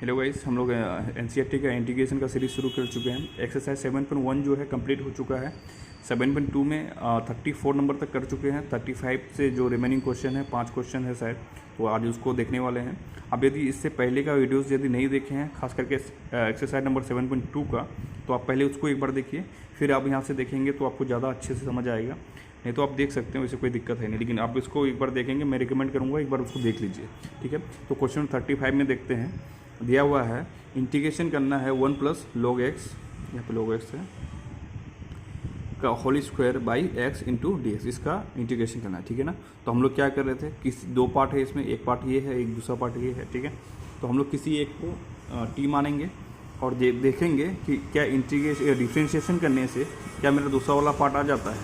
Hello guys, हम लोग NCERT का इंटीग्रेशन का सीरीज शुरू कर चुके हैं। एक्सरसाइज 7.1 जो है कंप्लीट हो चुका है। 7.2 में 34 नंबर तक कर चुके हैं। 35 से जो रिमेनिंग क्वेश्चन है, 5 क्वेश्चन है शायद, तो आज उसको देखने वाले हैं। अब यदि इससे पहले का वीडियोस यदि नहीं देखे हैं, खास करके एक्सरसाइज नंबर 7.2 का, तो आप पहले उसको एक बार देखिए, फिर आप यहाँ से देखेंगे तो आपको ज़्यादा अच्छे से समझ आएगा। नहीं तो आप देख सकते हैं, वैसे कोई दिक्कत है नहीं, लेकिन आप इसको एक बार देखेंगे, मैं रिकमेंड करूँगा एक बार उसको देख लीजिए, ठीक है। तो क्वेश्चन 35 में देखते हैं। दिया हुआ है इंटीग्रेशन करना है 1 प्लस log x, यहाँ पे log x है, का whole square by x into D X, इसका इंटीग्रेशन करना है, ठीक है ना। तो हम लोग क्या कर रहे थे, किसी 2 पार्ट है इसमें, एक पार्ट ये है, एक दूसरा पार्ट ये है, ठीक है। तो हम लोग किसी एक को t मानेंगे और देखेंगे कि क्या डिफ्रेंशिएशन करने से क्या मेरा दूसरा वाला पार्ट आ जाता है,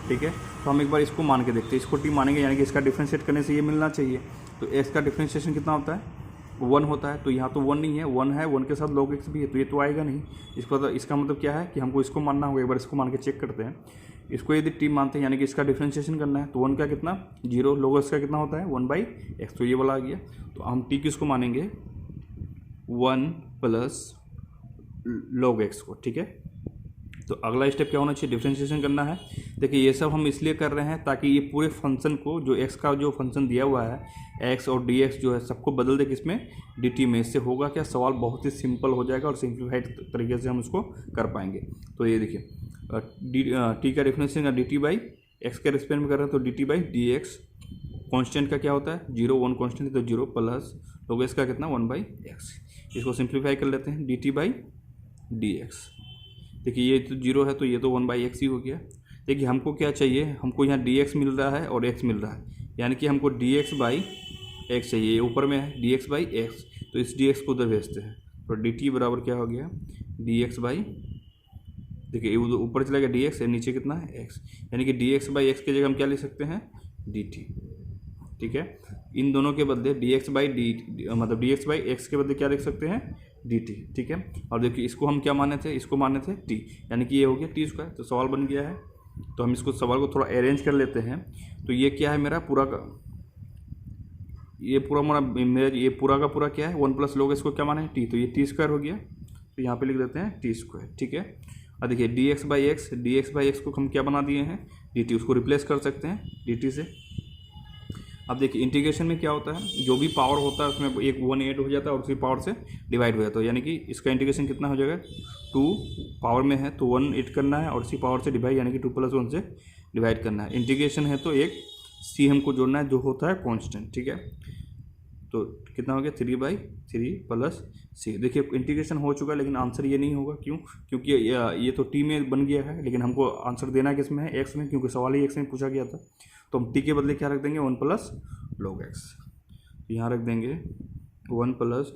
ठीक है। तो हम एक बार इसको मान के देखते हैं, इसको t मानेंगे, यानी कि इसका डिफ्रेंशिएट करने से ये मिलना चाहिए। तो x का डिफ्रेंशिएशन कितना होता है, 1 होता है। तो यहाँ तो 1 नहीं है, 1 है, 1 के साथ log x भी है, तो ये तो आएगा नहीं। इसका मतलब क्या है कि हमको इसको मानना होगा। एक बार इसको मान के चेक करते हैं। इसको यदि t मानते हैं, यानी कि इसका डिफ्रेंशिएशन करना है, तो 1 का कितना 0, log x का कितना होता है 1/x, तो ये वाला आ गया। तो हम t किसको मानेंगे 1 प्लस log x को, ठीक है। तो अगला स्टेप क्या होना चाहिए, डिफ्रेंशिएशन करना है। देखिए ये सब हम इसलिए कर रहे हैं ताकि ये पूरे फंक्शन को, जो x का जो फंक्शन दिया हुआ है x और dx जो है, सबको बदल दे किसमें, dt में। इससे होगा क्या, सवाल बहुत ही सिंपल हो जाएगा और सिंप्लीफाइड तरीके से हम उसको कर पाएंगे। तो ये देखिए t का डिफ्रेंशिएशन dt बाई x के रिस्पेक्ट में कर रहे हैं, तो dt बाई dx। कॉन्स्टेंट का क्या होता है 0, 1 कॉन्स्टेंट, तो 0 प्लस log x का कितना 1/x। इसको सिंप्लीफाई कर लेते हैं, dt बाई dx। देखिए ये तो 0 है, तो ये तो 1/x ही हो गया। देखिए हमको क्या चाहिए, हमको यहाँ dx मिल रहा है और x मिल रहा है, यानी कि हमको dx/x चाहिए। ये ऊपर में है dx/x, तो इस dx को उधर भेजते हैं। तो dt बराबर क्या हो गया dx/, देखिए ऊपर चला गया dx, नीचे कितना है x, यानी कि dx/x की जगह हम क्या लिख सकते हैं dt, ठीक है। इन दोनों के बदले मतलब dx/x के बदले क्या लिख सकते हैं dt, ठीक है। और देखिए इसको हम क्या माने थे, इसको माने थे t, यानी कि ये हो गया t स्क्वायर। तो सवाल बन गया है। तो हम इसको सवाल को थोड़ा अरेंज कर लेते हैं। तो ये क्या है मेरा पूरा का, ये पूरा का पूरा क्या है 1 प्लस log इसको क्या माने t, तो ये t स्क्वायर हो गया। तो यहाँ पे लिख देते हैं t स्क्वायर, ठीक है। और देखिए dx/x को हम क्या बना दिए हैं dt, उसको रिप्लेस कर सकते हैं dt से। अब देखिए इंटीग्रेशन में क्या होता है, जो भी पावर होता है उसमें एक 1 ऐड हो जाता है और उसी पावर से डिवाइड हो जाता है, यानी कि इसका इंटीग्रेशन कितना हो जाएगा 2 पावर में है तो 1 ऐड करना है और उसी पावर से डिवाइड, यानी कि 2 + 1 से डिवाइड करना है। इंटीग्रेशन है तो एक c हमको जोड़ना है जो होता है कॉन्स्टेंट, ठीक है। तो कितना हो गया 3/3 प्लस c। देखिए इंटीग्रेशन हो चुका है, लेकिन आंसर ये नहीं होगा, क्यों, क्योंकि ये तो t में बन गया है, लेकिन हमको आंसर देना किस में है x में, क्योंकि सवाल ही x में पूछा गया था। तो हम t के बदले क्या रख देंगे 1 प्लस log x, यहाँ रख देंगे 1 प्लस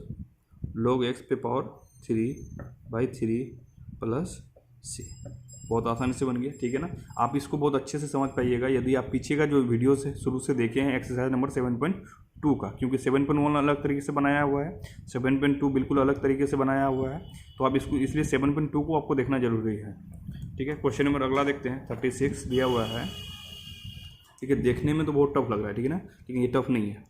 log x पे पावर 3/3 प्लस c। बहुत आसानी से बन गया, ठीक है ना। आप इसको बहुत अच्छे से समझ पाइएगा यदि आप पीछे का जो वीडियो से शुरू से देखे हैं एक्सरसाइज नंबर 7.2 का, क्योंकि 7.1 अलग तरीके से बनाया हुआ है, 7.2 बिल्कुल अलग तरीके से बनाया हुआ है। तो आप इसको इसलिए 7.2 को आपको देखना जरूरी है, ठीक है। क्वेश्चन नंबर अगला देखते हैं 36 दिया हुआ है, ठीक है। देखने में तो बहुत टफ लग रहा है, ठीक है ना, लेकिन ये टफ नहीं है।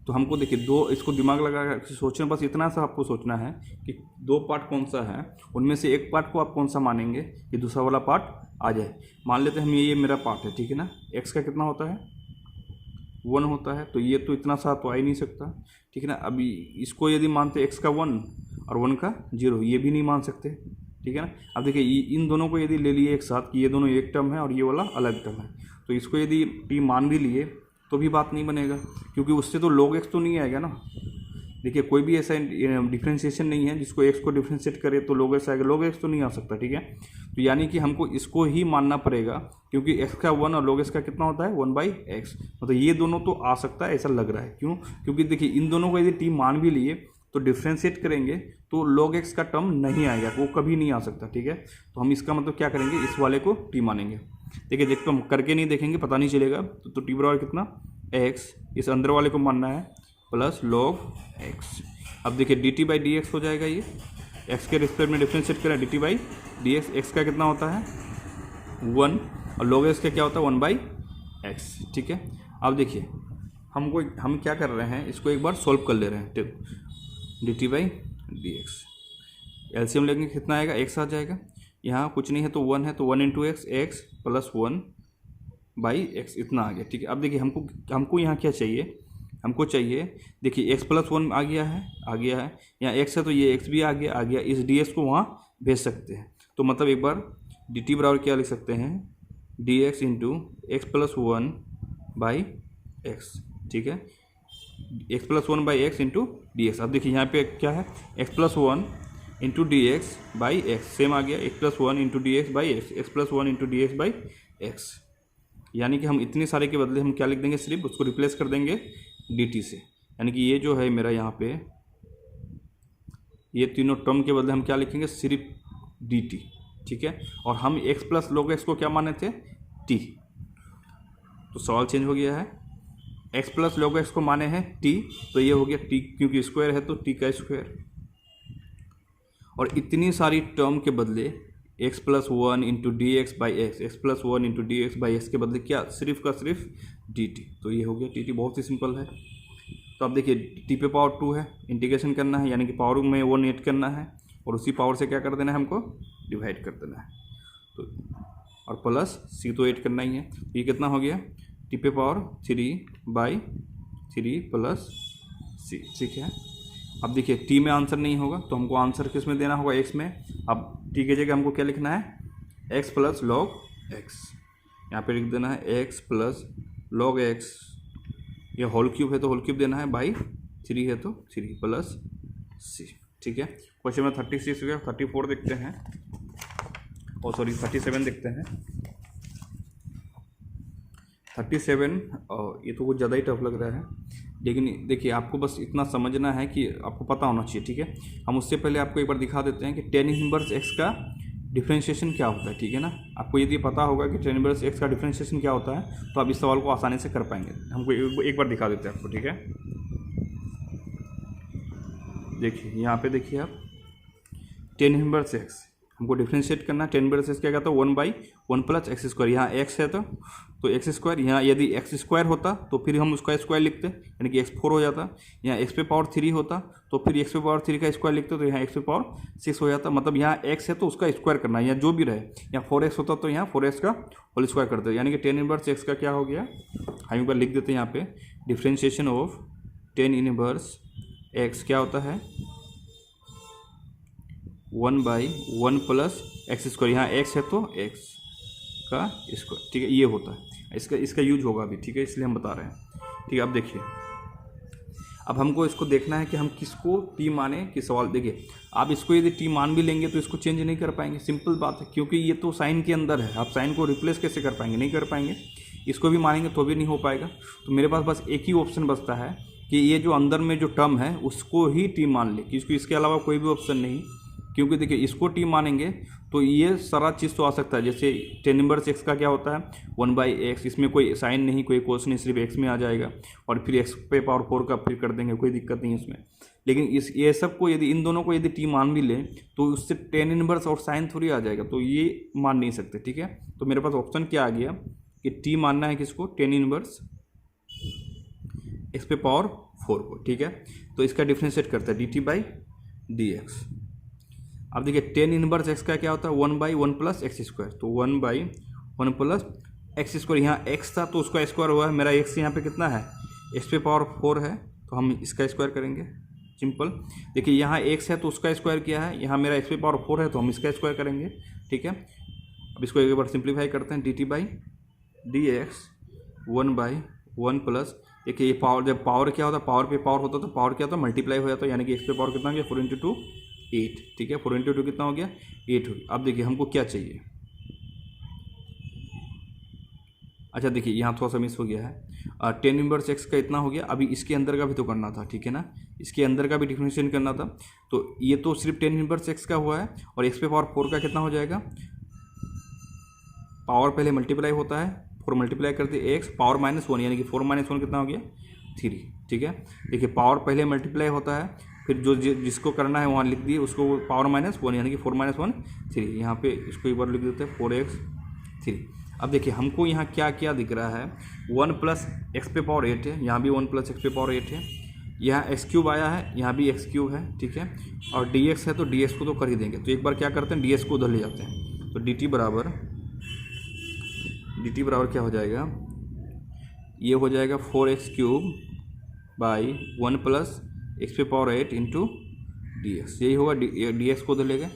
तो हमको देखिए इसको दिमाग लगा सोचना, बस इतना सा आपको सोचना है कि 2 पार्ट कौन सा है, उनमें से एक पार्ट को आप कौन सा मानेंगे कि दूसरा वाला पार्ट आ जाए। मान लेते हैं हम ये मेरा पार्ट है, ठीक है ना। x का कितना होता है 1 होता है, तो ये तो इतना सा तो आ ही नहीं सकता, ठीक है ना। अभी इसको यदि मानते x का 1 और 1 का 0, ये भी नहीं मान सकते, ठीक है ना। अब देखिए इन दोनों को यदि ले लिए एक साथ कि ये दोनों एक टर्म है और ये वाला अलग टर्म है, तो इसको यदि t मान भी लिए तो भी बात नहीं बनेगा, क्योंकि उससे तो log x तो नहीं आएगा ना। देखिए कोई भी ऐसा डिफ्रेंशिएशन नहीं है जिसको x को डिफ्रेंशिएट करे तो log x आएगा, log x तो नहीं आ सकता, ठीक है। तो यानी कि हमको इसको ही मानना पड़ेगा, क्योंकि x का 1 और log x का कितना होता है 1/x, मतलब ये दोनों तो आ सकता है, ऐसा लग रहा है। क्यों, क्योंकि देखिए इन दोनों को यदि t मान भी लिए तो डिफ्रेंशिएट करेंगे तो log x का टर्म नहीं आएगा, वो कभी नहीं आ सकता, ठीक है। तो हम इसका मतलब क्या करेंगे, इस वाले को t मानेंगे। देखिए देखो हम करके नहीं देखेंगे, पता नहीं चलेगा। तो t बराबर कितना x, इस अंदर वाले को मानना है प्लस log x। अब देखिए dt/dx हो जाएगा, ये x के रिस्पेक्ट में डिफ्रेंशिएट करें dt/dx। x का कितना होता है 1 और log x का क्या होता है 1/x, ठीक है। अब देखिए हम क्या कर रहे हैं, इसको एक बार सॉल्व कर ले रहे हैं। dt D x. एलसीएम लेंगे कितना आएगा, एक्स आ जाएगा, यहाँ कुछ नहीं है तो 1 है, तो 1 into x, x plus 1 by x, इतना आ गया। ठीक है, अब देखिए हमको यहाँ क्या चाहिए, हमको चाहिए, देखिए x प्लस 1 आ गया है, यहाँ x है तो ये x भी आ गया, इस dx को वहाँ भेज सकते हैं। तो मतलब एक बार dt बराबर क्या लिख सकते हैं, dx into x plus 1 by x. ठीक है, x plus 1 by x into D x. अब देखिए यहाँ पे क्या है, x plus 1 into D x by x, same आ गया, x plus 1 into D x by x, x plus 1 into D x by x. यानी कि हम इतने सारे के बदले हम क्या लिख देंगे, सिर्फ उसको रिप्लेस कर देंगे dt से। यानी कि ये जो है मेरा यहाँ पे ये तीनों टर्म के बदले हम क्या लिखेंगे, सिर्फ dt। ठीक है, और हम x प्लस log x को क्या माने थे, t, तो सवाल चेंज हो गया है, x प्लस log x को माने हैं t, तो ये हो गया t, क्योंकि स्क्वायर है तो t का स्क्वायर। और इतनी सारी टर्म के बदले x plus 1 into D x by x, x plus 1 into D x by x के बदले क्या, सिर्फ का सिर्फ dt। तो ये हो गया dt, बहुत ही सिंपल है। तो अब देखिए t पे पावर 2 है, इंटीग्रेशन करना है, यानी कि पावर में 1 ऐड करना है और उसी पावर से क्या कर देना है, हमको डिवाइड कर देना है। तो और प्लस c तो ऐड करना ही है, तो ये कितना हो गया, t पे पावर 3 बाई 3 प्लस c। ठीक है, अब देखिए t में आंसर नहीं होगा तो हमको आंसर किस में देना होगा, x में। अब t की जगह हमको क्या लिखना है, x प्लस लॉग x, यहाँ पे लिख देना है x प्लस लॉग x, ये होल क्यूब है तो होल क्यूब देना है, बाई 3 है तो 3 प्लस c। ठीक है, क्वेश्चन में 36 हो गया, 34 देखते हैं, और सॉरी 37 देखते हैं। 37 और ये तो कुछ ज़्यादा ही टफ लग रहा है, लेकिन देखिए आपको बस इतना समझना है कि आपको पता होना चाहिए। ठीक है, हम उससे पहले आपको एक बार दिखा देते हैं कि tan इनवर्स x का डिफरेंशिएशन क्या होता है। ठीक है ना, आपको यदि पता होगा कि tan इनवर्स x का डिफरेंशिएशन क्या होता है तो आप इस सवाल को आसानी से कर पाएंगे। हमको एक बार दिखा देते हैं आपको। ठीक है, देखिए यहाँ पे देखिए आप, tan इनवर्स x हमको डिफरेंशिएट करना है। tan इनवर्स x क्या कहता है, 1/1 प्लस एक्स स्क्वायर, यहाँ x है तो एक्स स्क्वायर, यहाँ यदि एक्स स्क्वायर होता तो फिर हम उसका स्क्वायर लिखते, यानी कि x4 हो जाता। यहाँ x पे पावर 3 होता तो फिर x पे पावर 3 का स्क्वायर लिखते, तो यहाँ x पे पावर 6 हो जाता। मतलब यहाँ x है तो उसका स्क्वायर करना है, यहाँ जो भी रहे, यहाँ 4x होता तो यहाँ 4x का होल स्क्वायर करते, यानी कि tan इनवर्स x का क्या हो गया, हम एक बार लिख देते हैं यहाँ पे, differentiation of tan inverse x क्या होता है, 1/1 प्लस एक्स स्क्वायर, यहाँ x है तो x का स्क्वायर। ठीक है, ये होता है, इसका यूज होगा अभी। ठीक है, इसलिए हम बता रहे हैं। ठीक है, अब देखिए, अब हमको इसको देखना है कि हम किसको t माने कि सवाल। देखिए आप इसको यदि t मान भी लेंगे तो इसको चेंज नहीं कर पाएंगे, सिंपल बात है, क्योंकि ये तो साइन के अंदर है। आप साइन को रिप्लेस कैसे कर पाएंगे, नहीं कर पाएंगे। इसको भी मानेंगे तो भी नहीं हो पाएगा। तो मेरे पास बस एक ही ऑप्शन बचता है कि ये जो अंदर में जो टर्म है उसको ही t मान ले, क्योंकि इसके अलावा कोई भी ऑप्शन नहीं। क्योंकि देखिए इसको t मानेंगे तो ये सारा चीज़ तो आ सकता है, जैसे tan इनवर्स x का क्या होता है, 1/x, इसमें कोई साइन नहीं, कोई कोस नहीं, सिर्फ x में आ जाएगा, और फिर x पे पावर 4 का फिर कर देंगे, कोई दिक्कत नहीं है उसमें। लेकिन ये सब को यदि इन दोनों को यदि t मान भी ले तो उससे tan इनवर्स और साइन थोड़ी आ जाएगा, तो ये मान नहीं सकते। ठीक है, तो मेरे पास ऑप्शन क्या आ गया कि t मानना है किसको, tan इनवर्स x पे पावर 4 को। ठीक है, तो इसका डिफ्रेंशिएट करता है dt/dx। अब देखिए tan इनवर्स x का क्या होता है, 1/1 प्लस एक्स स्क्वायर, तो 1/1 प्लस एक्स स्क्वायर, यहाँ x था तो उसका स्क्वायर हुआ है, मेरा x यहाँ पे कितना है, x पे पावर 4 है, तो हम इसका स्क्वायर करेंगे, सिंपल। देखिए यहाँ x है तो उसका स्क्वायर किया है, यहाँ मेरा x पे पावर 4 है तो हम इसका स्क्वायर करेंगे। ठीक है, अब इसको एक बार सिंप्लीफाई करते हैं, dt/dx 1/1 प्लस, देखिए ये पावर, जब पावर क्या होता है, पावर पे पावर होता तो पावर क्या होता है, मल्टीप्लाई हो जाता है, यानी कि x पे पावर कितना हो गया, 4 × 2 8। ठीक है, 4 × 2 कितना हो गया, 8 हो गया। अब देखिए हमको क्या चाहिए, अच्छा देखिए यहाँ थोड़ा सा मिस हो गया है, tan इनवर्स x का इतना हो गया, अभी इसके अंदर का भी तो करना था। ठीक है ना, इसके अंदर का भी डिफरेंशिएशन करना था, तो ये तो सिर्फ tan इनवर्स x का हुआ है, और x पे पावर 4 का कितना हो जाएगा, पावर पहले मल्टीप्लाई होता है, 4 मल्टीप्लाई करते x पावर -1, यानी कि 4 - 1 कितना हो गया, 3। ठीक है, देखिए पावर पहले मल्टीप्लाई होता है, फिर जो जिसको करना है वहाँ लिख दिए, उसको पावर -1, यानी कि 4 - 1 3। यहाँ पे इसको एक बार लिख देते हैं, 4x 3। अब देखिए हमको यहाँ क्या क्या दिख रहा है, 1 प्लस एक्स पे पावर 8 है, यहाँ भी 1 प्लस एक्स पे पावर 8 है, यहाँ एक्स क्यूब आया है, यहाँ भी एक्स क्यूब है, ठीक है, और डी एक्स है तो डी एक्स को तो कर ही देंगे। तो एक बार क्या करते हैं, डी एक्स को उधर ले जाते हैं, तो डी टी बराबर क्या हो जाएगा, ये हो जाएगा 4x cube by 1 plus x पे पावर 8 इंटू डी एक्स, यही होगा। डी एक्स को उधर ले गए।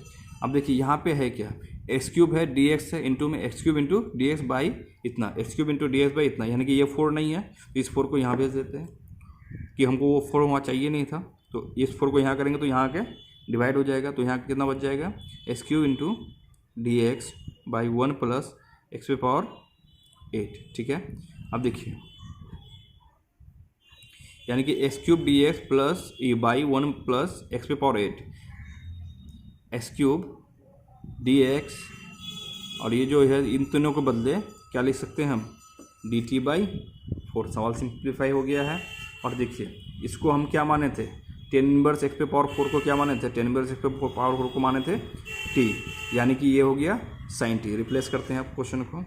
अब देखिए यहाँ पे है क्या, एक्स क्यूब है, डी एक्स है, इंटू में x cube into D x by इतना, x cube into D x by इतना, यानी कि ये 4 नहीं है तो इस 4 को यहाँ भेज देते हैं कि हमको वो 4 वहाँ चाहिए नहीं था, तो इस 4 को यहाँ करेंगे तो यहाँ के डिवाइड हो जाएगा। तो यहाँ कितना बच जाएगा, x cube into D x by 1 plus x पे पावर 8, ठीक है। अब देखिए यानी कि x cube d x plus e by 1 plus x पे power 8, x cube d x, और ये जो है इन तीनों के बदले क्या लिख सकते हैं हम, डी टी बाई 4। सवाल सिंप्लीफाई हो गया है। और देखिए इसको हम क्या माने थे, टेन इनवर्स एक्स पे पावर 4 को क्या माने थे, टेन इनवर्स एक्स पे पावर 4 को माने थे टी, यानी कि ये हो गया साइन टी। रिप्लेस करते हैं आप क्वेश्चन को,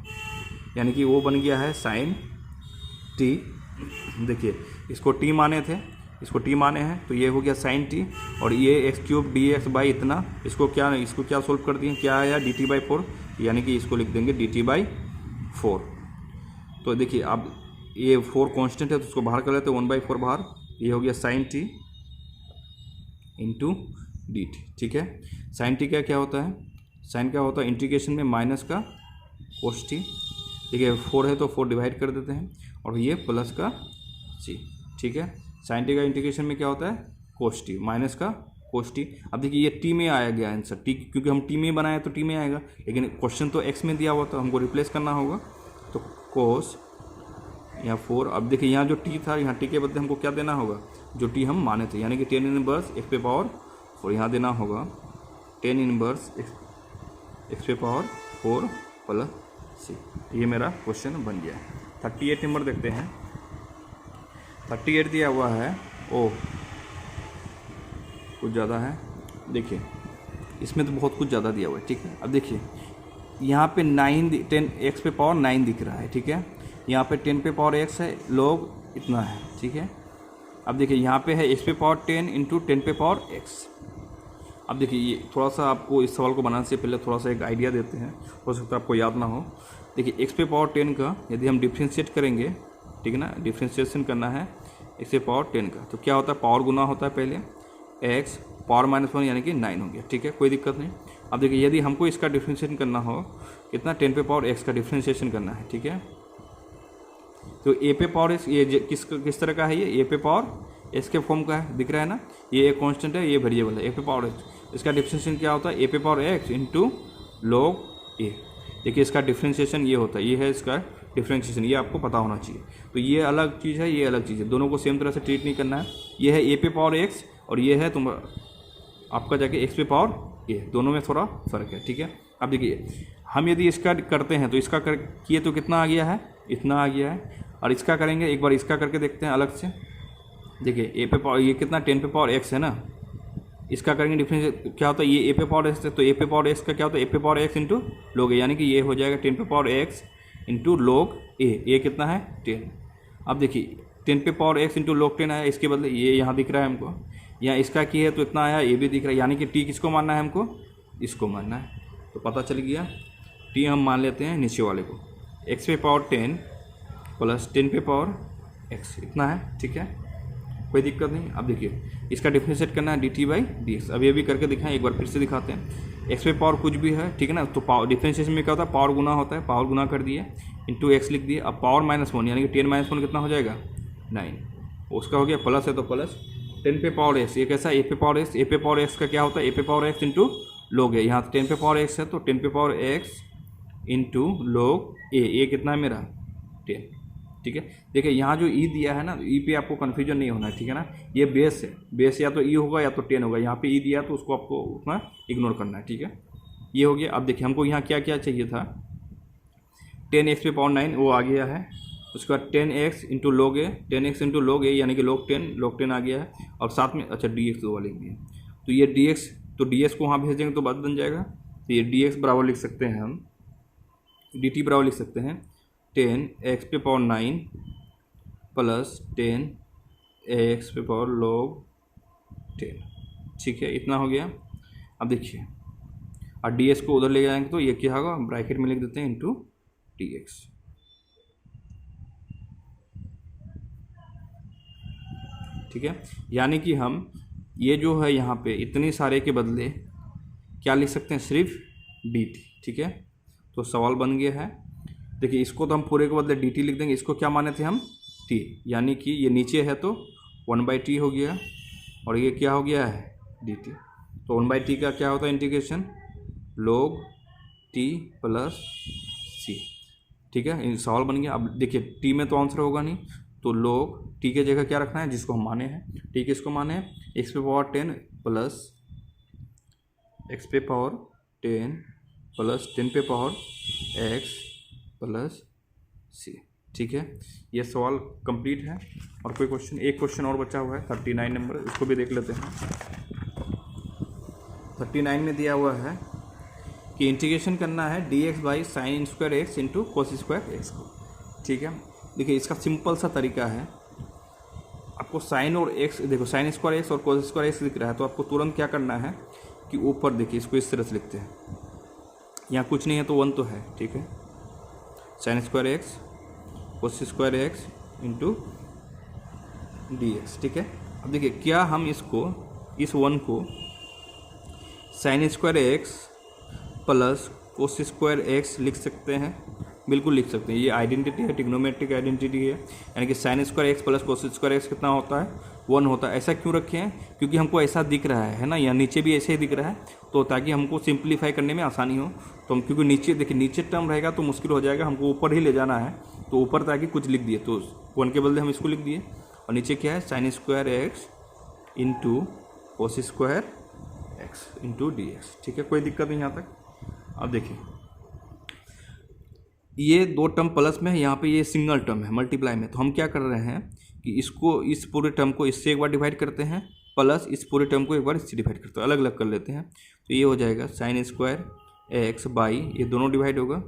यानी कि वो बन गया है साइन टी। देखिए इसको टी माने थे, इसको टी माने हैं, तो ये हो गया साइन टी, और ये x cube d x by इतना, इसको क्या सोल्व कर दिए, क्या आया डी टी बाई 4, यानी कि इसको लिख देंगे डी टी बाई 4। तो देखिए अब ये 4 कांस्टेंट है तो उसको बाहर कर लेते हैं, 1/4 बाहर, ये हो गया sine T into D T, ठीक है। साइन टी क्या होता है, साइन क्या होता है, इंटीग्रेशन में माइनस का कोस टी, ठीक है, 4 है तो 4 डिवाइड कर देते हैं, और ये प्लस का सी, ठीक है। साइन टी का इंटीग्रेशन में क्या होता है, कोस टी, माइनस का कोस टी। अब देखिए ये टी में आया गया आंसर, टी क्योंकि हम टी में बनाए तो टी में आएगा, लेकिन क्वेश्चन तो एक्स में दिया हुआ तो हमको रिप्लेस करना होगा, तो कोस यहाँ 4। अब देखिए यहाँ जो टी था, यहाँ टी के बदले हमको क्या देना होगा, जो टी हम माने थे, यानी कि 10 इनवर्स एक्स पे पावर 4 यहाँ देना होगा, 10 इनवर्स एक्स पे पावर 4 प्लस सी। ये मेरा क्वेश्चन बन गया। 38 नंबर देखते हैं। 38 दिया हुआ है, ओ कुछ ज़्यादा है, देखिए इसमें तो बहुत कुछ ज़्यादा दिया हुआ है, ठीक है। अब देखिए यहाँ पे 10 एक्स पे पावर 9 दिख रहा है, ठीक है, यहाँ पे 10 पे पावर एक्स है, लोग इतना है, ठीक है। अब देखिए यहाँ पे है एक्स पे पावर 10 इंटू 10 पे पावर एक्स। अब देखिए ये थोड़ा सा आपको इस सवाल को बनाने से पहले थोड़ा सा एक आइडिया देते हैं, हो सकता है आपको याद ना हो। देखिए एक्स पे पावर 10 का यदि हम डिफ्रेंशिएट करेंगे, ठीक है ना, डिफ्रेंशिएशन करना है एक्स पे पावर 10 का, तो क्या होता है, पावर गुना होता है पहले, एक्स पावर -1 यानी कि 9 हो गया, ठीक है, कोई दिक्कत नहीं। अब देखिए यदि हमको इसका डिफ्रेंशिएशन करना हो, कितना 10 पे पावर एक्स का डिफ्रेंशिएशन करना है, ठीक है, तो ए पे पावर एक्स, ये किस तरह का है, ये ए पे पावर एक्स के फॉर्म का है, दिख रहा है ना, ये एक कांस्टेंट है, ये वेरिएबल है, ए पे पावर एक्स। इसका डिफ्रेंशिएशन क्या होता है, ए पे पावर एक्स इंटू लॉग ए। देखिए इसका डिफ्रेंशिएशन ये होता है, ये है इसका डिफ्रेंशिएशन, ये आपको पता होना चाहिए। तो ये अलग चीज़ है, ये अलग चीज़ है, दोनों को सेम तरह से ट्रीट नहीं करना है। ये है ए पे पावर एक्स और ये है आपका जाके एक्स पे पावर ए, दोनों में थोड़ा फ़र्क है, ठीक है। अब देखिए हम यदि इसका करते हैं तो इसका किए तो कितना आ गया है, इतना आ गया है, और इसका करेंगे, एक बार इसका करके देखते हैं अलग से। देखिए ए पे पावर ये कितना 10 पे पावर एक्स है ना, इसका करेंगे डिफरेंस क्या होता है, ये ए पे पावर एक्स है, तो ए पे पावर एक्स का क्या होता है, ए पे पावर एक्स इंटू लोग ए, यानी कि ये हो जाएगा 10 पे पावर एक्स इंटू लोग ए कितना है 10। अब देखिए 10 पे पावर एक्स इंटू लोग 10 आया, इसके बदले ये यहाँ दिख रहा है हमको, यहाँ इसका की है तो इतना आया, ये भी दिख रहा है, यानी कि टी किसको मानना है हमको, इसको मानना है। तो पता चल गया, टी हम मान लेते हैं नीचे वाले को, एक्स पे पावर 10 प्लस 10 पे पावर एक्स इतना है, ठीक है, कोई दिक्कत नहीं। अब देखिए इसका डिफरेंशिएट करना है D T by D x, अभी अभी करके दिखाएं, एक बार फिर से दिखाते हैं। एक्स पे पावर कुछ भी है, ठीक है ना, तो पावर डिफरेंशिएशन में क्या होता है, पावर गुना होता है, पावर गुना कर दिए इंटू एक्स लिख दिए। अब पावर -1 यानी कि 10 -1 कितना हो जाएगा 9, उसका हो गया प्लस है तो प्लस 10 पे पावर एक्स, ये कैसा ए पे पावर एक्स, ए पे पावर एक्स का क्या होता है, ए पे पावर एक्स इंटू लोग है, यहाँ 10 पे पावर एक्स है तो 10 पे पावर एक्स इंटू लोग ए कितना है मेरा 10, ठीक है। देखिए यहाँ जो ई दिया है ना, ई पे आपको कन्फ्यूजन नहीं होना है, ठीक है ना, ये बेस है, बेस या तो ई होगा या तो 10 होगा, यहाँ पे ई दिया तो उसको आपको उतना इग्नोर करना है, ठीक है, ये हो गया। अब देखिए हमको यहाँ क्या क्या चाहिए था, 10x पे पावर 9 वो आ गया है, उसके बाद 10x इंटू लोग ए, 10x इंटू लोग ए यानी कि लोग 10 आ गया है, और साथ में अच्छा dx दो लिख दिया, तो ये dx, तो ds को वहाँ भेज देंगे तो बात बन जाएगा। तो ये dx बराबर लिख सकते हैं हम, dt बराबर लिख सकते हैं 10x पे पावर 9 प्लस 10 एक्स पे पावर log 10, ठीक है, इतना हो गया। अब देखिए, और डी एक्स को उधर ले जाएंगे तो ये क्या होगा, ब्रैकेट में लिख देते हैं इंटू डी एक्स, ठीक है। यानी कि हम ये जो है यहाँ पे इतने सारे के बदले क्या लिख सकते हैं, सिर्फ डी टी, ठीक है। तो सवाल बन गया है। देखिए इसको तो हम पूरे के बदले डी टी लिख देंगे, इसको क्या माने थे हम, टी, यानी कि ये नीचे है तो 1/t हो गया और ये क्या हो गया है, डी टी। तो 1/t का क्या होता है इंटीग्रेशन, log t प्लस सी, ठीक है। सवाल बन गया। अब देखिए टी में तो आंसर होगा नहीं, तो log टी के जगह क्या रखना है, जिसको हम माने हैं, टी किसको माने हैं, एक्स पे पावर 10 प्लस एक्स पे पावर 10 प्लस 10 पे पावर एक्स प्लस सी, ठीक है। ये सवाल कंप्लीट है। और कोई क्वेश्चन, एक क्वेश्चन और बचा हुआ है 39 नंबर, इसको भी देख लेते हैं। 39 में दिया हुआ है कि इंटीग्रेशन करना है d x by sine square x into cos square x को, ठीक है। देखिए इसका सिंपल सा तरीका है, आपको साइन और एक्स, देखो साइन स्क्वायर एक्स और कोस स्क्वायर एक्स दिख रहा है, तो आपको तुरंत क्या करना है कि ऊपर देखिए इसको इस तरह से लिखते हैं, यहाँ कुछ नहीं है तो 1 तो है, ठीक है। Sine square x cos square x into D x, ठीक है। अब देखिए क्या हम इसको, इस 1 को sine square x plus cos square x लिख सकते हैं, बिल्कुल लिख सकते हैं। ये आइडेंटिटी है, ट्रिग्नोमेट्रिक आइडेंटिटी है, यानी कि sine square x plus cos square x कितना होता है, 1 होता है। ऐसा क्यों रखे हैं, क्योंकि हमको ऐसा दिख रहा है ना, यहाँ नीचे भी ऐसे ही दिख रहा है, तो ताकि हमको सिंप्लीफाई करने में आसानी हो। तो हम, क्योंकि नीचे देखिए नीचे टर्म रहेगा तो मुश्किल हो जाएगा, हमको ऊपर ही ले जाना है, तो ऊपर ताकि कुछ लिख दिए, तो 1 के बदले हम इसको लिख दिए। और नीचे क्या है, sine square x into cos square x into D x, ठीक है। कोई दिक्कत नहीं यहाँ तक। अब देखिए ये 2 टर्म प्लस में है, यहाँ पे ये सिंगल टर्म है मल्टीप्लाई में, तो हम क्या कर रहे हैं कि इसको, इस पूरे टर्म को इससे एक बार डिवाइड करते हैं, प्लस इस पूरे टर्म को एक बार इससे डिवाइड करते हैं, अलग अलग कर लेते हैं। तो ये हो जाएगा साइन स्क्वायर एक्स बाई, ये दोनों डिवाइड होगा,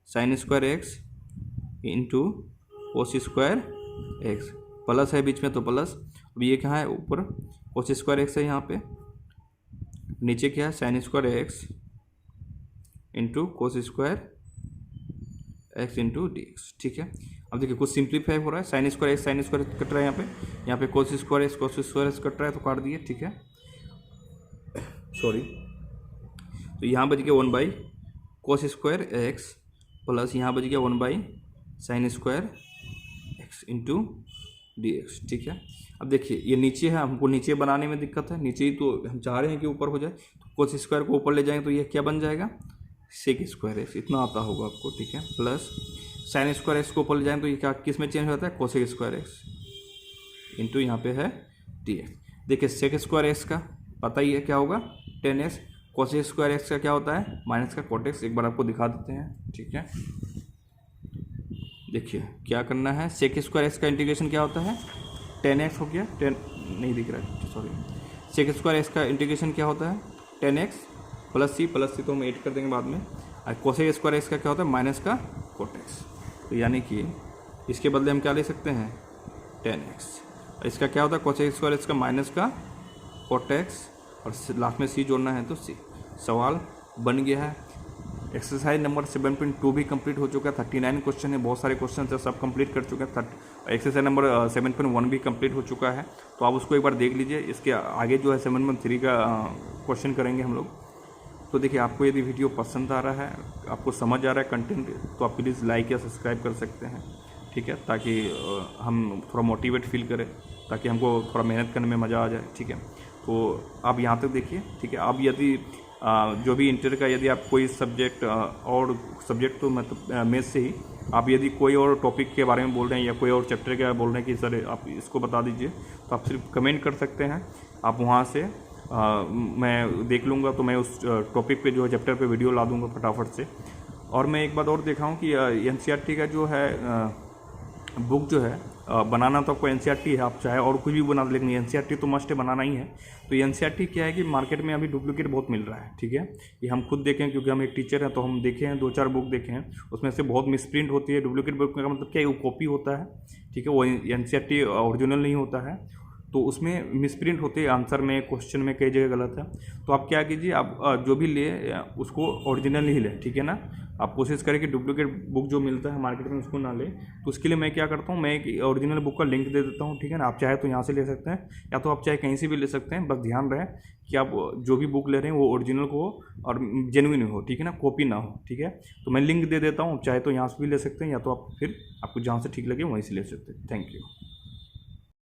sine square x into cos square x, plus है बीच में तो प्लस। अब ये क्या है, ऊपर कोस स्क्वायर एक्स है, यहाँ पे नीचे क्या है, sine square x into cos square x into D x, ठीक है। अब देखिए कुछ सिंप्लीफाई हो रहा है, sine square x sine square cut रहा है, यहाँ पे कोस स्क्वायर एक्स कट रहा है, तो काट दिए, ठीक है, सॉरी। तो यहाँ बच गया 1 by cos square x plus यहाँ बच गया 1 by sine square x into D x, ठीक है। अब देखिए ये नीचे है, हमको नीचे बनाने में दिक्कत है, नीचे ही तो हम चाह रहे हैं कि ऊपर हो जाए, तो कोस स्क्वायर को ऊपर ले जाएंगे तो ये क्या बन जाएगा, सेक स्क्वायर एक्स, इतना आता होगा आपको, ठीक है, प्लस साइन स्क्वायर एक्स को ऊपर ले जाएंगे तो ये क्या किस में चेंज हो जाता है, कोसेक स्क्वायर एक्स इंटू यहाँ पे है डी एक्स। देखिए सेक स्क्वायर एक्स का पता ही है क्या होगा, 10x, कोसेक स्क्वायर एक्स का क्या होता है, माइनस का कोट एक्स। एक बार आपको दिखा देते हैं, ठीक है। देखिए क्या करना है, सेक स्क्वायर एक्स का इंटीग्रेशन क्या होता है, 10x हो गया, 10 नहीं दिख रहा है, सॉरी। सेक स्क्वायर एक्स का इंटीग्रेशन क्या होता है, 10x प्लस सी तो हम ऐड कर देंगे बाद में। और कोसेक स्क्वायर एक्स का क्या होता है, माइनस का कोट एक्स। तो यानी कि इसके बदले हम क्या ले सकते हैं, 10x। और इसका क्या होता है, कोसेक स्क्वायर एक्स का माइनस का कोट एक्स, और लास्ट में सी जोड़ना है तो सी। सवाल बन गया है। एक्सरसाइज नंबर 7.2 भी कंप्लीट हो चुका है, 39 क्वेश्चन है, बहुत सारे क्वेश्चन है, सब कंप्लीट कर चुके हैं। एक्सरसाइज नंबर 7.1 भी कंप्लीट हो चुका है, तो आप उसको एक बार देख लीजिए। इसके आगे जो है 7.3 का क्वेश्चन करेंगे हम लोग। तो देखिए आपको यदि वीडियो पसंद आ रहा है, आपको समझ आ रहा है कंटेंट, तो आप प्लीज़ लाइक या सब्सक्राइब कर सकते हैं, ठीक है, ताकि हम थोड़ा मोटिवेट फील करें, ताकि हमको थोड़ा मेहनत करने में मज़ा आ जाए, ठीक है। तो आप यहाँ तक देखिए, ठीक है। अब यदि जो भी इंटर का यदि आप कोई सब्जेक्ट और सब्जेक्ट तो मतलब मैथ से ही, आप यदि कोई और टॉपिक के बारे में बोल रहे हैं या कोई और चैप्टर के बोल रहे हैं कि सर आप इसको बता दीजिए, तो आप सिर्फ कमेंट कर सकते हैं। आप वहाँ से मैं देख लूँगा, तो मैं उस टॉपिक पे जो है चैप्टर पे वीडियो ला दूँगा फटाफट से। और मैं एक बात और देखा हूँ कि NCERT का जो है बुक जो है बनाना तो आपको NCERT है, आप चाहे और कुछ भी बना दे, लेकिन NCERT तो मस्ट है, बनाना ही है। तो NCERT क्या है कि मार्केट में अभी डुप्लीकेट बहुत मिल रहा है, ठीक है। ये हम खुद देखें, क्योंकि हम एक टीचर हैं, तो हम देखे हैं 2-4 बुक देखे हैं, उसमें से बहुत मिसप्रिंट होती है। डुप्लीकेट बुक का मतलब क्या है, वो कॉपी होता है, ठीक है, वो NCERT ओरिजिनल नहीं होता है। तो उसमें मिसप्रिंट होते हैं आंसर में, क्वेश्चन में कई जगह गलत है। तो आप क्या कीजिए, आप जो भी ले उसको ओरिजिनल ही लें, ठीक है ना। आप कोशिश करें कि डुप्लीकेट बुक जो मिलता है मार्केट में उसको ना लें। तो उसके लिए मैं क्या करता हूँ, मैं एक ओरिजिनल बुक का लिंक दे देता हूँ, ठीक है ना। आप चाहे तो यहाँ से ले सकते हैं या तो आप चाहे कहीं से भी ले सकते हैं, बस ध्यान रहे कि आप जो भी बुक ले रहे हैं वो ओरिजिनल हो और जेन्युइन हो, ठीक है ना, कॉपी ना हो, ठीक है। तो मैं लिंक दे देता हूँ, चाहे तो यहाँ से भी ले सकते हैं या तो आप फिर आपको जहाँ से ठीक लगे वहीं से ले सकते हैं। Thank you.